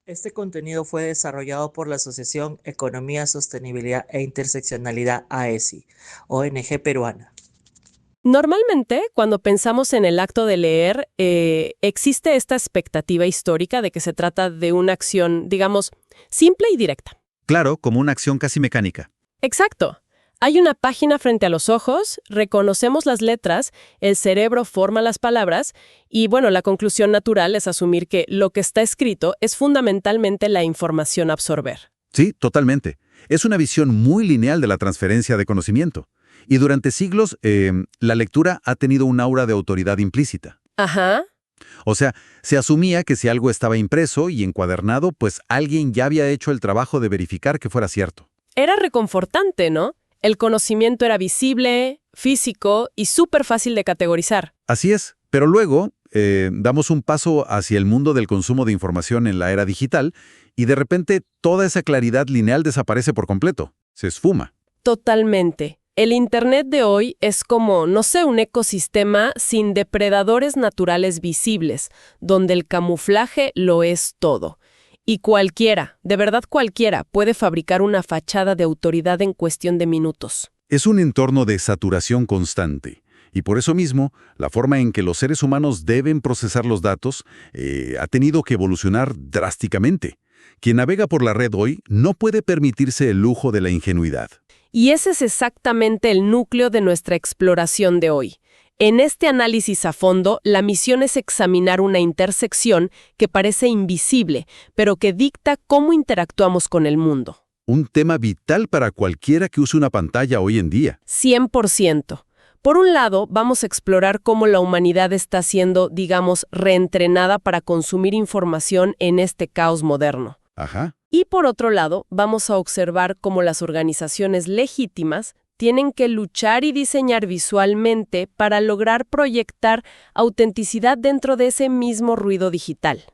Este contenido fue desarrollado por la Asociación Economía, Sostenibilidad e Interseccionalidad AESI, ONG peruana. Normalmente, cuando pensamos en el acto de leer, existe esta expectativa histórica de que se trata de una acción, digamos, simple y directa. Claro, como una acción casi mecánica. Exacto. Hay una página frente a los ojos, reconocemos las letras, el cerebro forma las palabras y, bueno, la conclusión natural es asumir que lo que está escrito es fundamentalmente la información a absorber. Sí, totalmente. Es una visión muy lineal de la transferencia de conocimiento. Y durante siglos, la lectura ha tenido un aura de autoridad implícita. Ajá. O sea, se asumía que si algo estaba impreso y encuadernado, pues alguien ya había hecho el trabajo de verificar que fuera cierto. Era reconfortante, ¿no? El conocimiento era visible, físico y súper fácil de categorizar. Así es, pero luego damos un paso hacia el mundo del consumo de información en la era digital y de repente toda esa claridad lineal desaparece por completo, se esfuma. Totalmente. El Internet de hoy es como, no sé, un ecosistema sin depredadores naturales visibles, donde el camuflaje lo es todo. Y cualquiera, de verdad cualquiera, puede fabricar una fachada de autoridad en cuestión de minutos. Es un entorno de saturación constante. Y por eso mismo, la forma en que los seres humanos deben procesar los datos ha tenido que evolucionar drásticamente. Quien navega por la red hoy no puede permitirse el lujo de la ingenuidad. Y ese es exactamente el núcleo de nuestra exploración de hoy. En este análisis a fondo, la misión es examinar una intersección que parece invisible, pero que dicta cómo interactuamos con el mundo. Un tema vital para cualquiera que use una pantalla hoy en día. 100%. Por un lado, vamos a explorar cómo la humanidad está siendo, digamos, reentrenada para consumir información en este caos moderno. Ajá. Y por otro lado, vamos a observar cómo las organizaciones legítimas tienen que luchar y diseñar visualmente para lograr proyectar autenticidad dentro de ese mismo ruido digital.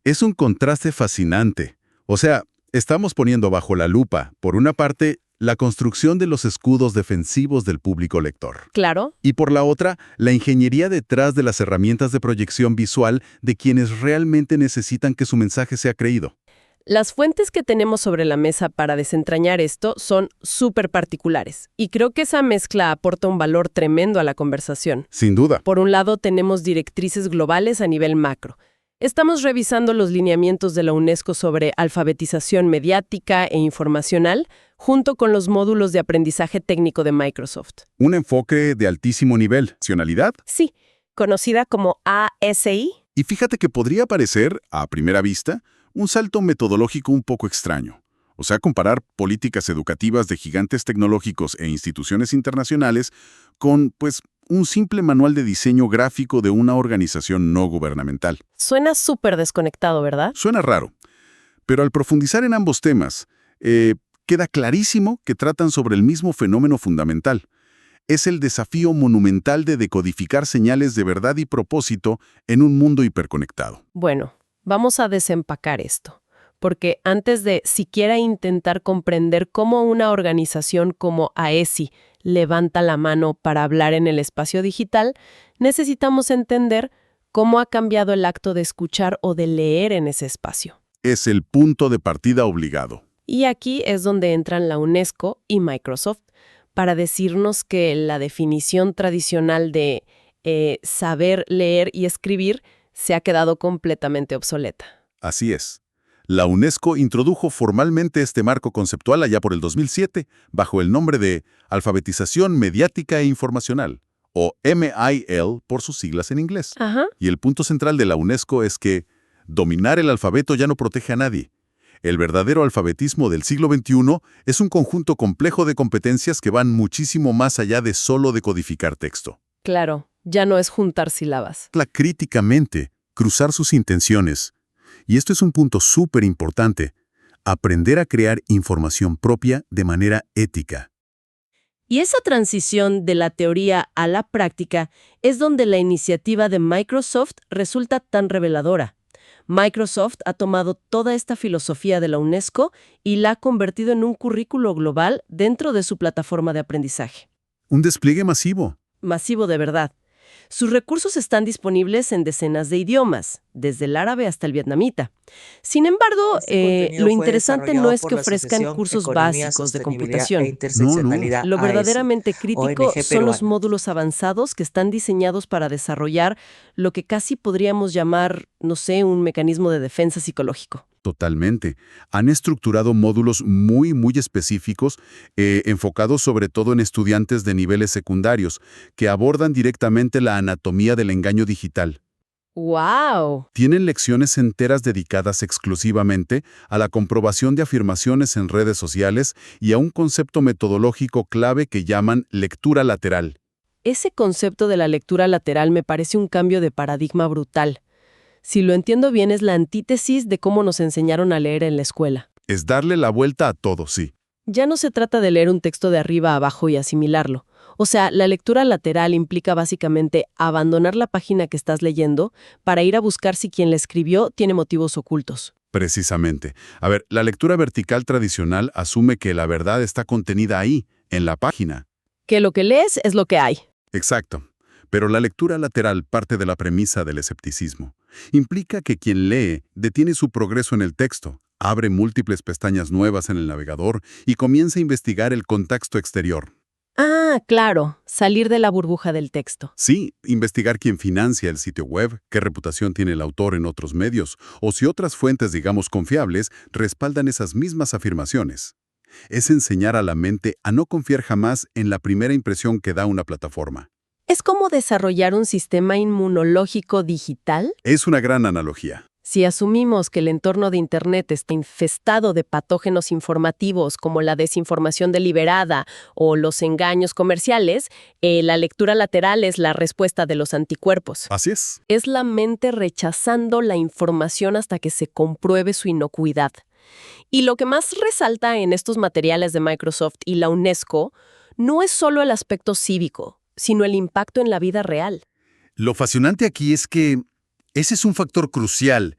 Es un contraste fascinante. O sea, estamos poniendo bajo la lupa, por una parte, la construcción de los escudos defensivos del público lector. Claro. Y por la otra, la ingeniería detrás de las herramientas de proyección visual de quienes realmente necesitan que su mensaje sea creído. Las fuentes que tenemos sobre la mesa para desentrañar esto son súper particulares, y creo que esa mezcla aporta un valor tremendo a la conversación. Sin duda. Por un lado, tenemos directrices globales a nivel macro. Estamos revisando los lineamientos de la UNESCO sobre alfabetización mediática e informacional, junto con los módulos de aprendizaje técnico de Microsoft. Un enfoque de altísimo nivel. ¿Racionalidad? Sí, conocida como ASI. Y fíjate que podría parecer, a primera vista, un salto metodológico un poco extraño. O sea, comparar políticas educativas de gigantes tecnológicos e instituciones internacionales con, pues, un simple manual de diseño gráfico de una organización no gubernamental. Suena súper desconectado, ¿verdad? Suena raro, pero al profundizar en ambos temas, queda clarísimo que tratan sobre el mismo fenómeno fundamental. Es el desafío monumental de decodificar señales de verdad y propósito en un mundo hiperconectado. Bueno, vamos a desempacar esto, porque antes de siquiera intentar comprender cómo una organización como AESI levanta la mano para hablar en el espacio digital, necesitamos entender cómo ha cambiado el acto de escuchar o de leer en ese espacio. Es el punto de partida obligado. Y aquí es donde entran la UNESCO y Microsoft para decirnos que la definición tradicional de saber leer y escribir se ha quedado completamente obsoleta. Así es. La UNESCO introdujo formalmente este marco conceptual allá por el 2007, bajo el nombre de Alfabetización Mediática e Informacional, o MIL por sus siglas en inglés. Ajá. Y el punto central de la UNESCO es que dominar el alfabeto ya no protege a nadie. El verdadero alfabetismo del siglo XXI es un conjunto complejo de competencias que van muchísimo más allá de solo decodificar texto. Claro, ya no es juntar sílabas. Críticamente, cruzar sus intenciones. Y esto es un punto súper importante, aprender a crear información propia de manera ética. Y esa transición de la teoría a la práctica es donde la iniciativa de Microsoft resulta tan reveladora. Microsoft ha tomado toda esta filosofía de la UNESCO y la ha convertido en un currículo global dentro de su plataforma de aprendizaje. Un despliegue masivo. Masivo de verdad. Sus recursos están disponibles en decenas de idiomas, desde el árabe hasta el vietnamita. Sin embargo, Este contenido lo fue interesante no desarrollado es por que la ofrezcan Asociación cursos Economía, básicos de Sostenibilidad e computación. No. Interseccionalidad Lo AESI, verdaderamente crítico ONG son los peruana. módulos avanzados que están diseñados para desarrollar lo que casi podríamos llamar, no sé, un mecanismo de defensa psicológico. Totalmente. Han estructurado módulos muy específicos, enfocados sobre todo en estudiantes de niveles secundarios, que abordan directamente la anatomía del engaño digital. ¡Wow! Tienen lecciones enteras dedicadas exclusivamente a la comprobación de afirmaciones en redes sociales y a un concepto metodológico clave que llaman lectura lateral. Ese concepto de la lectura lateral me parece un cambio de paradigma brutal. Si lo entiendo bien, es la antítesis de cómo nos enseñaron a leer en la escuela. Es darle la vuelta a todo, sí. Ya no se trata de leer un texto de arriba a abajo y asimilarlo. O sea, la lectura lateral implica básicamente abandonar la página que estás leyendo para ir a buscar si quien la escribió tiene motivos ocultos. Precisamente. A ver, la lectura vertical tradicional asume que la verdad está contenida ahí, en la página. Que lo que lees es lo que hay. Exacto. Pero la lectura lateral parte de la premisa del escepticismo. Implica que quien lee detiene su progreso en el texto, abre múltiples pestañas nuevas en el navegador y comienza a investigar el contexto exterior. Ah, claro, salir de la burbuja del texto. Sí, investigar quién financia el sitio web, qué reputación tiene el autor en otros medios, o si otras fuentes, digamos, confiables, respaldan esas mismas afirmaciones. Es enseñar a la mente a no confiar jamás en la primera impresión que da una plataforma. ¿Es como desarrollar un sistema inmunológico digital? Es una gran analogía. Si asumimos que el entorno de Internet está infestado de patógenos informativos como la desinformación deliberada o los engaños comerciales, la lectura lateral es la respuesta de los anticuerpos. Así es. Es la mente rechazando la información hasta que se compruebe su inocuidad. Y lo que más resalta en estos materiales de Microsoft y la UNESCO no es solo el aspecto cívico, sino el impacto en la vida real. Lo fascinante aquí es que ese es un factor crucial.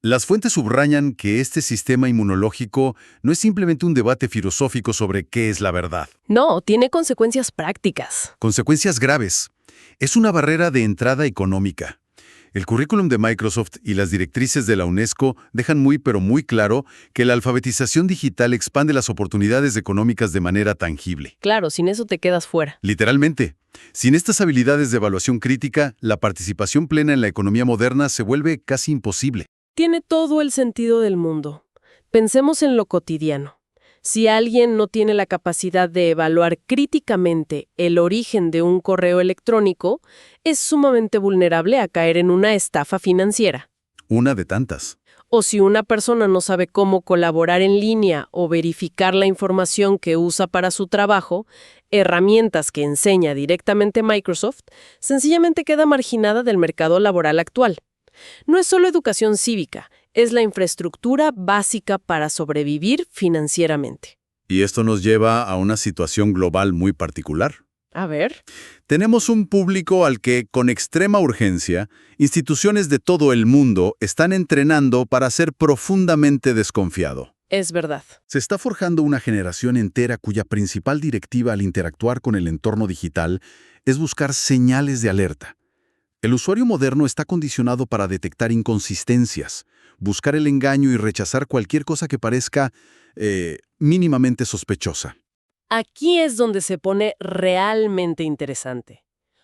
Las fuentes subrayan que este sistema inmunológico no es simplemente un debate filosófico sobre qué es la verdad. No, tiene consecuencias prácticas. Consecuencias graves. Es una barrera de entrada económica. El currículum de Microsoft y las directrices de la UNESCO dejan muy claro que la alfabetización digital expande las oportunidades económicas de manera tangible. Claro, sin eso te quedas fuera. Literalmente. Sin estas habilidades de evaluación crítica, la participación plena en la economía moderna se vuelve casi imposible. Tiene todo el sentido del mundo. Pensemos en lo cotidiano. Si alguien no tiene la capacidad de evaluar críticamente el origen de un correo electrónico, es sumamente vulnerable a caer en una estafa financiera. Una de tantas. O si una persona no sabe cómo colaborar en línea o verificar la información que usa para su trabajo, herramientas que enseña directamente Microsoft, sencillamente queda marginada del mercado laboral actual. No es solo educación cívica, es la infraestructura básica para sobrevivir financieramente. Y esto nos lleva a una situación global muy particular. A ver. Tenemos un público al que, con extrema urgencia, instituciones de todo el mundo están entrenando para ser profundamente desconfiado. Es verdad. Se está forjando una generación entera cuya principal directiva al interactuar con el entorno digital es buscar señales de alerta. El usuario moderno está condicionado para detectar inconsistencias, buscar el engaño y rechazar cualquier cosa que parezca mínimamente sospechosa. Aquí es donde se pone realmente interesante,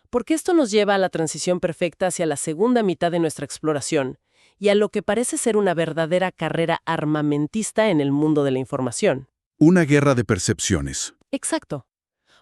porque esto nos lleva a la transición perfecta hacia la segunda mitad de nuestra exploración y a lo que parece ser una verdadera carrera armamentista en el mundo de la información. Una guerra de percepciones. Exacto.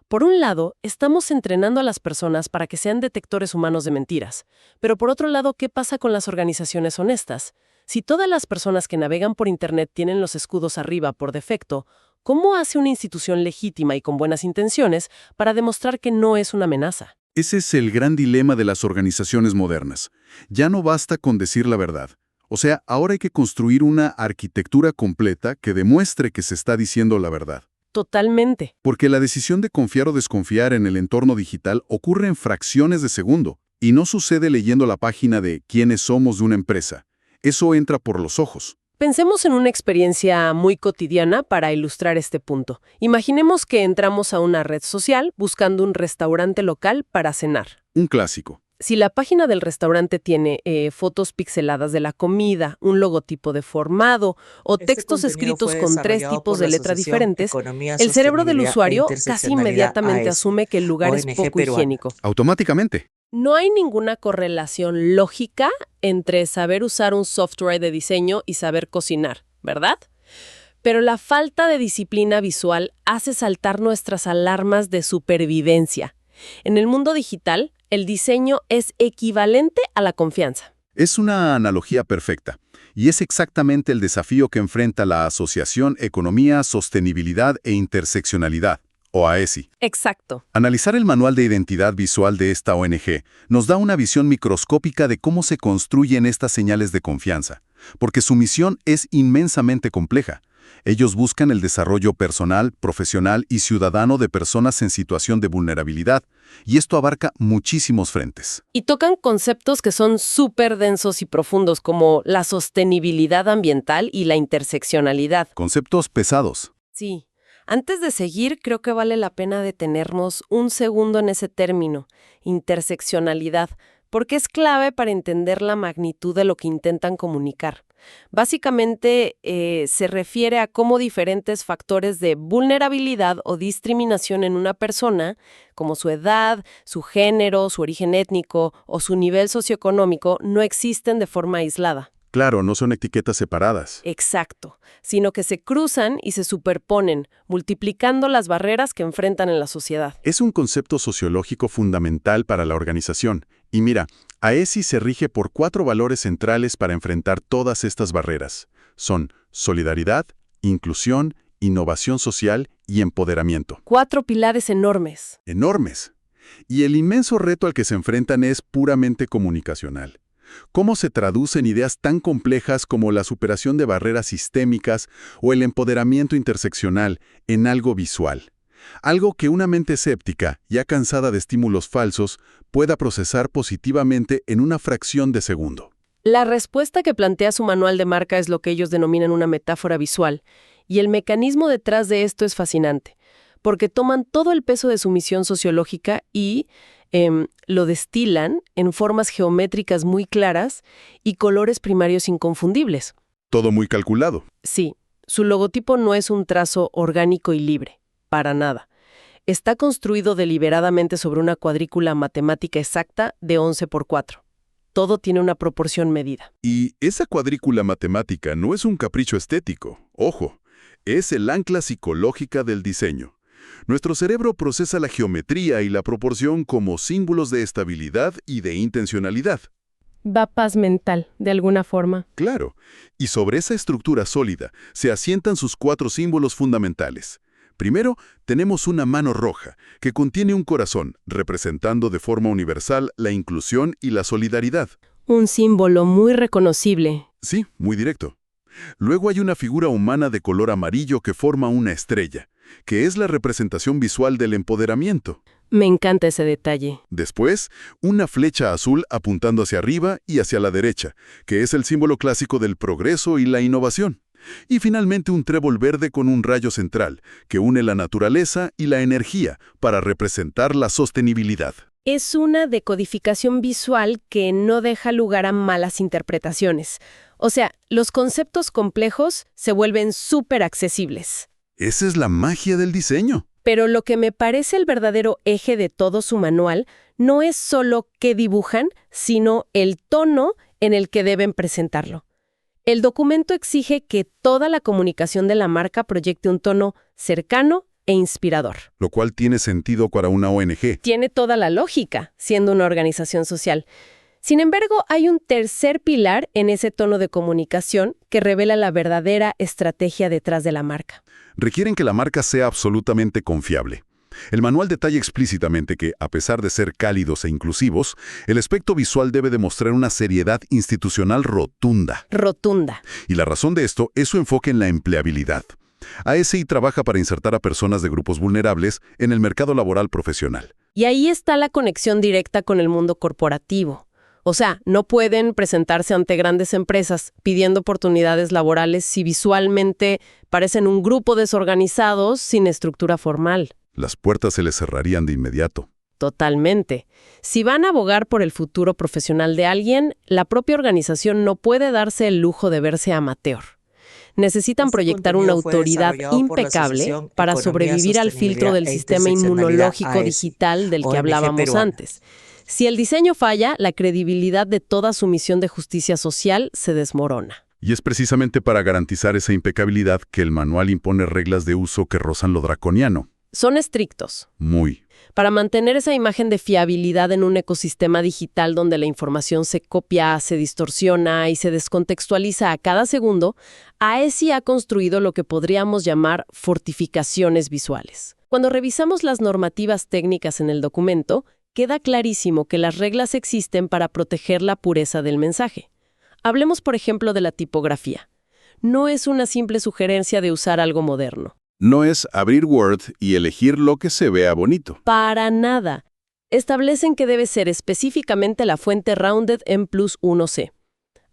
Por un lado, estamos entrenando a las personas para que sean detectores humanos de mentiras, pero por otro lado, ¿qué pasa con las organizaciones honestas? Si todas las personas que navegan por Internet tienen los escudos arriba por defecto, ¿cómo hace una institución legítima y con buenas intenciones para demostrar que no es una amenaza? Ese es el gran dilema de las organizaciones modernas. Ya no basta con decir la verdad. O sea, ahora hay que construir una arquitectura completa que demuestre que se está diciendo la verdad. Totalmente. Porque la decisión de confiar o desconfiar en el entorno digital ocurre en fracciones de segundo y no sucede leyendo la página de quiénes somos de una empresa. Eso entra por los ojos. Pensemos en una experiencia muy cotidiana para ilustrar este punto. Imaginemos que entramos a una red social buscando un restaurante local para cenar. Un clásico. Si la página del restaurante tiene fotos pixeladas de la comida, un logotipo deformado o Este textos contenido escritos fue con 3 desarrollado tipos por de la letra Asociación diferentes, Economía, el cerebro del Sostenibilidad e usuario casi Interseccionalidad inmediatamente AESI, asume que el lugar es ONG poco peruana. higiénico. Automáticamente. No hay ninguna correlación lógica entre saber usar un software de diseño y saber cocinar, ¿verdad? Pero la falta de disciplina visual hace saltar nuestras alarmas de supervivencia. En el mundo digital, el diseño es equivalente a la confianza. Es una analogía perfecta, y es exactamente el desafío que enfrenta la Asociación Economía, Sostenibilidad e Interseccionalidad, o AESI. Exacto. Analizar el manual de identidad visual de esta ONG nos da una visión microscópica de cómo se construyen estas señales de confianza, porque su misión es inmensamente compleja. Ellos buscan el desarrollo personal, profesional y ciudadano de personas en situación de vulnerabilidad, y esto abarca muchísimos frentes. Y tocan conceptos que son súper densos y profundos, como la sostenibilidad ambiental y la interseccionalidad. Conceptos pesados. Sí. Antes de seguir, creo que vale la pena detenernos un segundo en ese término, interseccionalidad, porque es clave para entender la magnitud de lo que intentan comunicar. Básicamente, se refiere a cómo diferentes factores de vulnerabilidad o discriminación en una persona, como su edad, su género, su origen étnico o su nivel socioeconómico, no existen de forma aislada. Claro, no son etiquetas separadas. Exacto, sino que se cruzan y se superponen, multiplicando las barreras que enfrentan en la sociedad. Es un concepto sociológico fundamental para la organización. Y mira, AESI se rige por 4 valores centrales para enfrentar todas estas barreras. Son solidaridad, inclusión, innovación social y empoderamiento. 4 pilares enormes. Enormes. Y el inmenso reto al que se enfrentan es puramente comunicacional. ¿Cómo se traducen ideas tan complejas como la superación de barreras sistémicas o el empoderamiento interseccional en algo visual? Algo que una mente escéptica, ya cansada de estímulos falsos, pueda procesar positivamente en una fracción de segundo. La respuesta que plantea su manual de marca es lo que ellos denominan una metáfora visual, y el mecanismo detrás de esto es fascinante, porque toman todo el peso de su misión sociológica y lo destilan en formas geométricas muy claras y colores primarios inconfundibles. Todo muy calculado. Sí, su logotipo no es un trazo orgánico y libre, para nada. Está construido deliberadamente sobre una cuadrícula matemática exacta de 11 por 4. Todo tiene una proporción medida. Y esa cuadrícula matemática no es un capricho estético, ojo, es el ancla psicológica del diseño. Nuestro cerebro procesa la geometría y la proporción como símbolos de estabilidad y de intencionalidad. Da paz mental, de alguna forma. Claro, y sobre esa estructura sólida se asientan sus 4 símbolos fundamentales. Primero, tenemos una mano roja, que contiene un corazón, representando de forma universal la inclusión y la solidaridad. Un símbolo muy reconocible. Sí, muy directo. Luego hay una figura humana de color amarillo que forma una estrella, que es la representación visual del empoderamiento. Me encanta ese detalle. Después, una flecha azul apuntando hacia arriba y hacia la derecha, que es el símbolo clásico del progreso y la innovación. Y finalmente un trébol verde con un rayo central, que une la naturaleza y la energía para representar la sostenibilidad. Es una decodificación visual que no deja lugar a malas interpretaciones. O sea, los conceptos complejos se vuelven súper accesibles. Esa es la magia del diseño. Pero lo que me parece el verdadero eje de todo su manual no es solo qué dibujan, sino el tono en el que deben presentarlo. El documento exige que toda la comunicación de la marca proyecte un tono cercano e inspirador. Lo cual tiene sentido para una ONG. Tiene toda la lógica, siendo una organización social. Sin embargo, hay un tercer pilar en ese tono de comunicación que revela la verdadera estrategia detrás de la marca. Requieren que la marca sea absolutamente confiable. El manual detalla explícitamente que, a pesar de ser cálidos e inclusivos, el aspecto visual debe demostrar una seriedad institucional rotunda. Rotunda. Y la razón de esto es su enfoque en la empleabilidad. AESI trabaja para insertar a personas de grupos vulnerables en el mercado laboral profesional. Y ahí está la conexión directa con el mundo corporativo. O sea, no pueden presentarse ante grandes empresas pidiendo oportunidades laborales si visualmente parecen un grupo desorganizados sin estructura formal. Las puertas se les cerrarían de inmediato. Totalmente. Si van a abogar por el futuro profesional de alguien, la propia organización no puede darse el lujo de verse amateur. Necesitan Este proyectar una contenido fue autoridad desarrollado por la impecable Asociación para Economía, sobrevivir al filtro Sostenibilidad del e sistema Interseccionalidad inmunológico AESI, digital del que ONG hablábamos peruana. antes. Si el diseño falla, la credibilidad de toda su misión de justicia social se desmorona. Y es precisamente para garantizar esa impecabilidad que el manual impone reglas de uso que rozan lo draconiano. Son estrictos. Muy. Para mantener esa imagen de fiabilidad en un ecosistema digital donde la información se copia, se distorsiona y se descontextualiza a cada segundo, AESI ha construido lo que podríamos llamar fortificaciones visuales. Cuando revisamos las normativas técnicas en el documento, queda clarísimo que las reglas existen para proteger la pureza del mensaje. Hablemos, por ejemplo, de la tipografía. No es una simple sugerencia de usar algo moderno. No es abrir Word y elegir lo que se vea bonito. Para nada. Establecen que debe ser específicamente la fuente Rounded M+1C.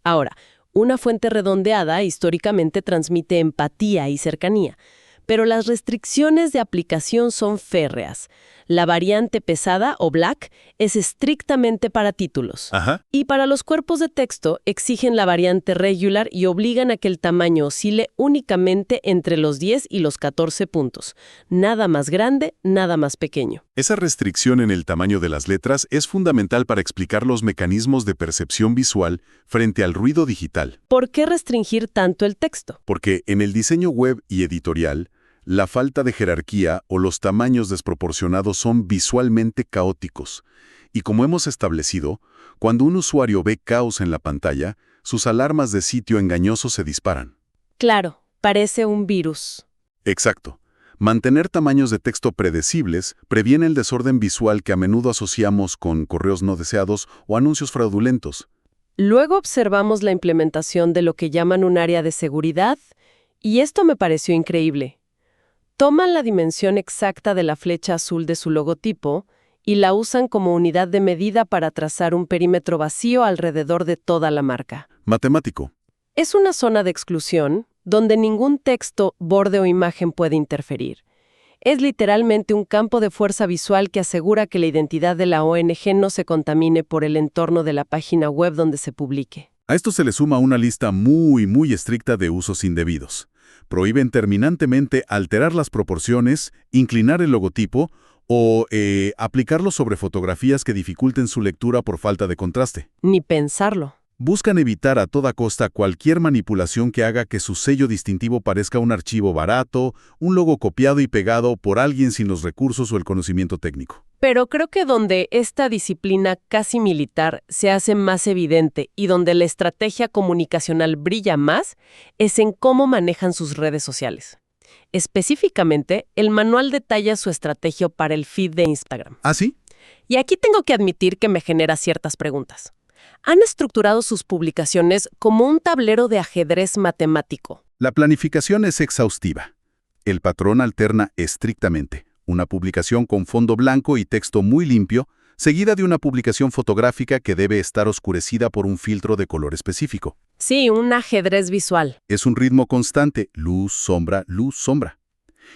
Ahora, una fuente redondeada históricamente transmite empatía y cercanía, pero las restricciones de aplicación son férreas. La variante pesada o black es estrictamente para títulos. Ajá. Y para los cuerpos de texto exigen la variante regular y obligan a que el tamaño oscile únicamente entre los 10 y los 14 puntos. Nada más grande, nada más pequeño. Esa restricción en el tamaño de las letras es fundamental para explicar los mecanismos de percepción visual frente al ruido digital. ¿Por qué restringir tanto el texto? Porque en el diseño web y editorial, la falta de jerarquía o los tamaños desproporcionados son visualmente caóticos. Y como hemos establecido, cuando un usuario ve caos en la pantalla, sus alarmas de sitio engañoso se disparan. Claro, parece un virus. Exacto. Mantener tamaños de texto predecibles previene el desorden visual que a menudo asociamos con correos no deseados o anuncios fraudulentos. Luego observamos la implementación de lo que llaman un área de seguridad, y esto me pareció increíble. Toman la dimensión exacta de la flecha azul de su logotipo y la usan como unidad de medida para trazar un perímetro vacío alrededor de toda la marca. Matemático. Es una zona de exclusión donde ningún texto, borde o imagen puede interferir. Es literalmente un campo de fuerza visual que asegura que la identidad de la ONG no se contamine por el entorno de la página web donde se publique. A esto se le suma una lista muy estricta de usos indebidos. Prohíben terminantemente alterar las proporciones, inclinar el logotipo o aplicarlo sobre fotografías que dificulten su lectura por falta de contraste. Ni pensarlo. Buscan evitar a toda costa cualquier manipulación que haga que su sello distintivo parezca un archivo barato, un logo copiado y pegado por alguien sin los recursos o el conocimiento técnico. Pero creo que donde esta disciplina casi militar se hace más evidente y donde la estrategia comunicacional brilla más es en cómo manejan sus redes sociales. Específicamente, el manual detalla su estrategia para el feed de Instagram. ¿Ah, sí? Y aquí tengo que admitir que me genera ciertas preguntas. Han estructurado sus publicaciones como un tablero de ajedrez matemático. La planificación es exhaustiva. El patrón alterna estrictamente una publicación con fondo blanco y texto muy limpio, seguida de una publicación fotográfica que debe estar oscurecida por un filtro de color específico. Sí, un ajedrez visual. Es un ritmo constante, luz, sombra, luz, sombra.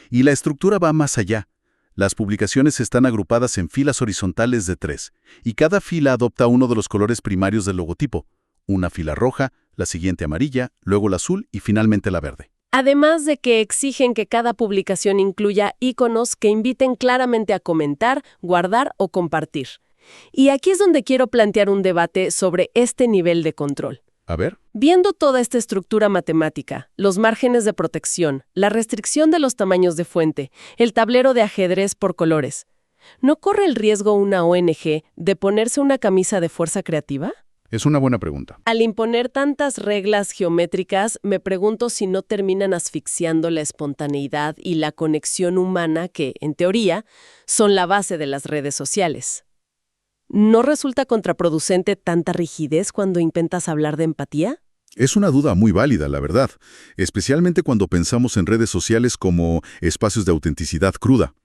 Y la estructura va más allá. Las publicaciones están agrupadas en filas horizontales de 3, y cada fila adopta uno de los colores primarios del logotipo. Una fila roja, la siguiente amarilla, luego la azul y finalmente la verde. Además de que exigen que cada publicación incluya iconos que inviten claramente a comentar, guardar o compartir. Y aquí es donde quiero plantear un debate sobre este nivel de control. A ver. Viendo toda esta estructura matemática, los márgenes de protección, la restricción de los tamaños de fuente, el tablero de ajedrez por colores, ¿no corre el riesgo una ONG de ponerse una camisa de fuerza creativa? Es una buena pregunta. Al imponer tantas reglas geométricas, me pregunto si no terminan asfixiando la espontaneidad y la conexión humana que, en teoría, son la base de las redes sociales. ¿No resulta contraproducente tanta rigidez cuando intentas hablar de empatía? Es una duda muy válida, la verdad, especialmente cuando pensamos en redes sociales como espacios de autenticidad cruda.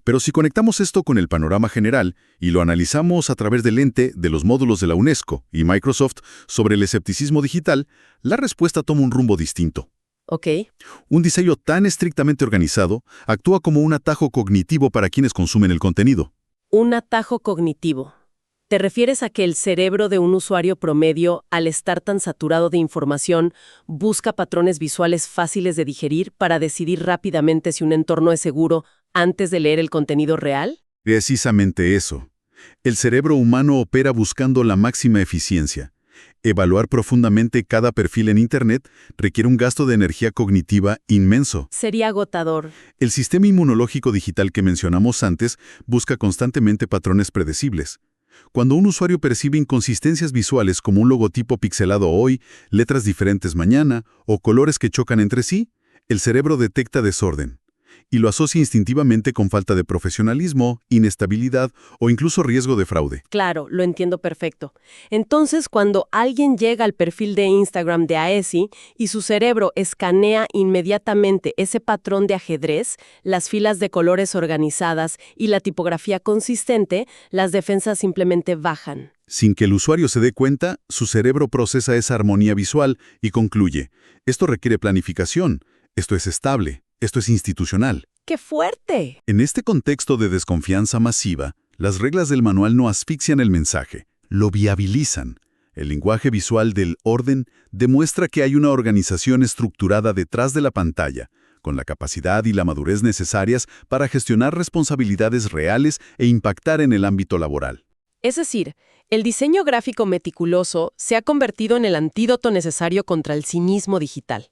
Pero si conectamos esto con el panorama general y lo analizamos a través del lente de los módulos de la UNESCO y Microsoft sobre el escepticismo digital, la respuesta toma un rumbo distinto. Ok. Un diseño tan estrictamente organizado actúa como un atajo cognitivo para quienes consumen el contenido. Un atajo cognitivo. ¿Te refieres a que el cerebro de un usuario promedio, al estar tan saturado de información, busca patrones visuales fáciles de digerir para decidir rápidamente si un entorno es seguro antes de leer el contenido real? Precisamente eso. El cerebro humano opera buscando la máxima eficiencia. Evaluar profundamente cada perfil en Internet requiere un gasto de energía cognitiva inmenso. Sería agotador. El sistema inmunológico digital que mencionamos antes busca constantemente patrones predecibles. Cuando un usuario percibe inconsistencias visuales como un logotipo pixelado hoy, letras diferentes mañana o colores que chocan entre sí, el cerebro detecta desorden y lo asocia instintivamente con falta de profesionalismo, inestabilidad o incluso riesgo de fraude. Claro, lo entiendo perfecto. Entonces, cuando alguien llega al perfil de Instagram de AESI y su cerebro escanea inmediatamente ese patrón de ajedrez, las filas de colores organizadas y la tipografía consistente, las defensas simplemente bajan. Sin que el usuario se dé cuenta, su cerebro procesa esa armonía visual y concluye: esto requiere planificación, esto es estable, esto es institucional. ¡Qué fuerte! En este contexto de desconfianza masiva, las reglas del manual no asfixian el mensaje, lo viabilizan. El lenguaje visual del orden demuestra que hay una organización estructurada detrás de la pantalla, con la capacidad y la madurez necesarias para gestionar responsabilidades reales e impactar en el ámbito laboral. Es decir, el diseño gráfico meticuloso se ha convertido en el antídoto necesario contra el cinismo digital.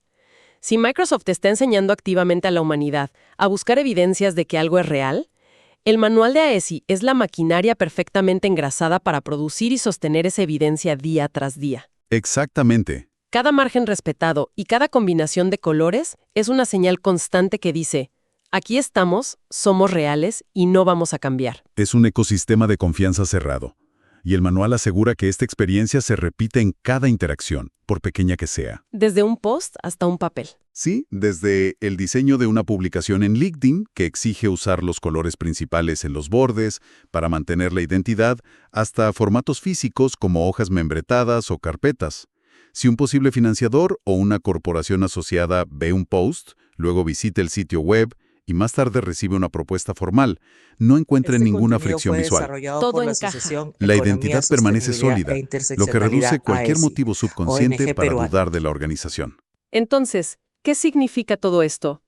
Si Microsoft está enseñando activamente a la humanidad a buscar evidencias de que algo es real, el manual de AESI es la maquinaria perfectamente engrasada para producir y sostener esa evidencia día tras día. Exactamente. Cada margen respetado y cada combinación de colores es una señal constante que dice: aquí estamos, somos reales y no vamos a cambiar. Es un ecosistema de confianza cerrado, y el manual asegura que esta experiencia se repite en cada interacción, por pequeña que sea. Desde un post hasta un papel. Sí, desde el diseño de una publicación en LinkedIn, que exige usar los colores principales en los bordes para mantener la identidad, hasta formatos físicos como hojas membretadas o carpetas. Si un posible financiador o una corporación asociada ve un post, luego visita el sitio web y más tarde recibe una propuesta formal, no encuentra ninguna fricción visual. Todo encaja. La identidad permanece sólida, lo que reduce cualquier motivo subconsciente ONG para peruana. dudar de la organización. Entonces, ¿qué significa todo esto?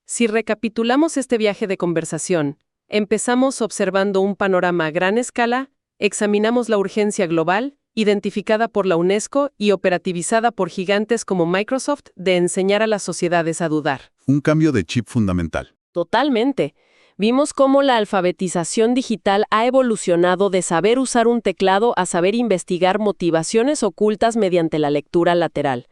Si recapitulamos este viaje de conversación, empezamos observando un panorama a gran escala, examinamos la urgencia global, identificada por la UNESCO y operativizada por gigantes como Microsoft, de enseñar a las sociedades a dudar. Un cambio de chip fundamental. Totalmente. Vimos cómo la alfabetización digital ha evolucionado de saber usar un teclado a saber investigar motivaciones ocultas mediante la lectura lateral.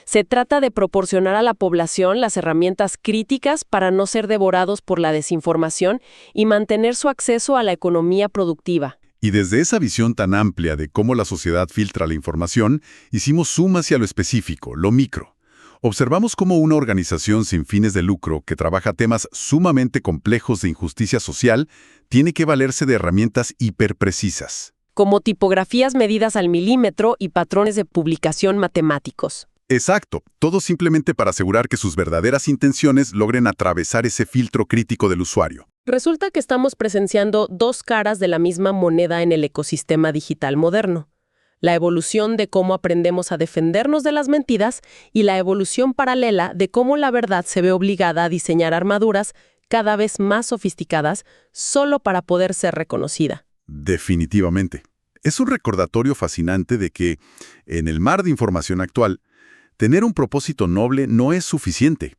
Se trata de proporcionar a la población las herramientas críticas para no ser devorados por la desinformación y mantener su acceso a la economía productiva. Y desde esa visión tan amplia de cómo la sociedad filtra la información, hicimos zoom hacia lo específico, lo micro. Observamos cómo una organización sin fines de lucro que trabaja temas sumamente complejos de injusticia social tiene que valerse de herramientas hiperprecisas. Como tipografías medidas al milímetro y patrones de publicación matemáticos. Exacto, todo simplemente para asegurar que sus verdaderas intenciones logren atravesar ese filtro crítico del usuario. Resulta que estamos presenciando dos caras de la misma moneda en el ecosistema digital moderno. La evolución de cómo aprendemos a defendernos de las mentiras y la evolución paralela de cómo la verdad se ve obligada a diseñar armaduras cada vez más sofisticadas solo para poder ser reconocida. Definitivamente. Es un recordatorio fascinante de que, en el mar de información actual, tener un propósito noble no es suficiente.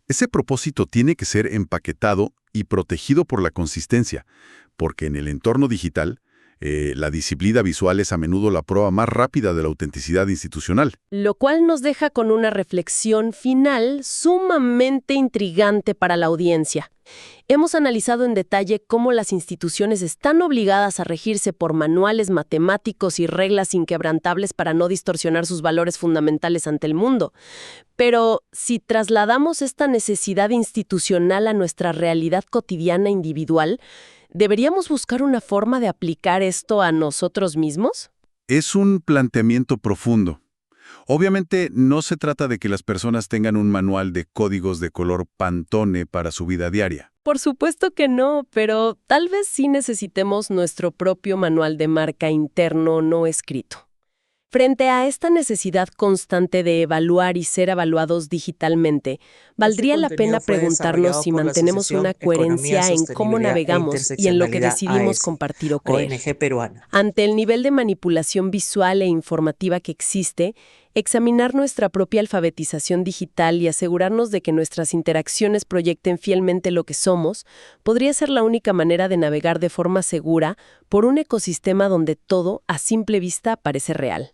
Ese propósito tiene que ser empaquetado y protegido por la consistencia, porque en el entorno digital, la disciplina visual es a menudo la prueba más rápida de la autenticidad institucional. Lo cual nos deja con una reflexión final sumamente intrigante para la audiencia. Hemos analizado en detalle cómo las instituciones están obligadas a regirse por manuales matemáticos y reglas inquebrantables para no distorsionar sus valores fundamentales ante el mundo. Pero si trasladamos esta necesidad institucional a nuestra realidad cotidiana individual, ¿deberíamos buscar una forma de aplicar esto a nosotros mismos? Es un planteamiento profundo. Obviamente no se trata de que las personas tengan un manual de códigos de color Pantone para su vida diaria. Por supuesto que no, pero tal vez sí necesitemos nuestro propio manual de marca interno no escrito. Frente a esta necesidad constante de evaluar y ser evaluados digitalmente, Este valdría la pena contenido fue preguntarnos desarrollado si por la mantenemos una Asociación Economía, coherencia en cómo Sostenibilidad e navegamos y en lo que Interseccionalidad decidimos AESI, compartir o creer. ONG peruana. Ante el nivel de manipulación visual e informativa que existe, examinar nuestra propia alfabetización digital y asegurarnos de que nuestras interacciones proyecten fielmente lo que somos, podría ser la única manera de navegar de forma segura por un ecosistema donde todo, a simple vista, parece real.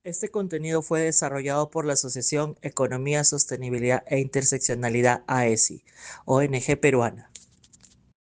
Este contenido fue desarrollado por la Asociación Economía, Sostenibilidad e Interseccionalidad AESI, ONG peruana.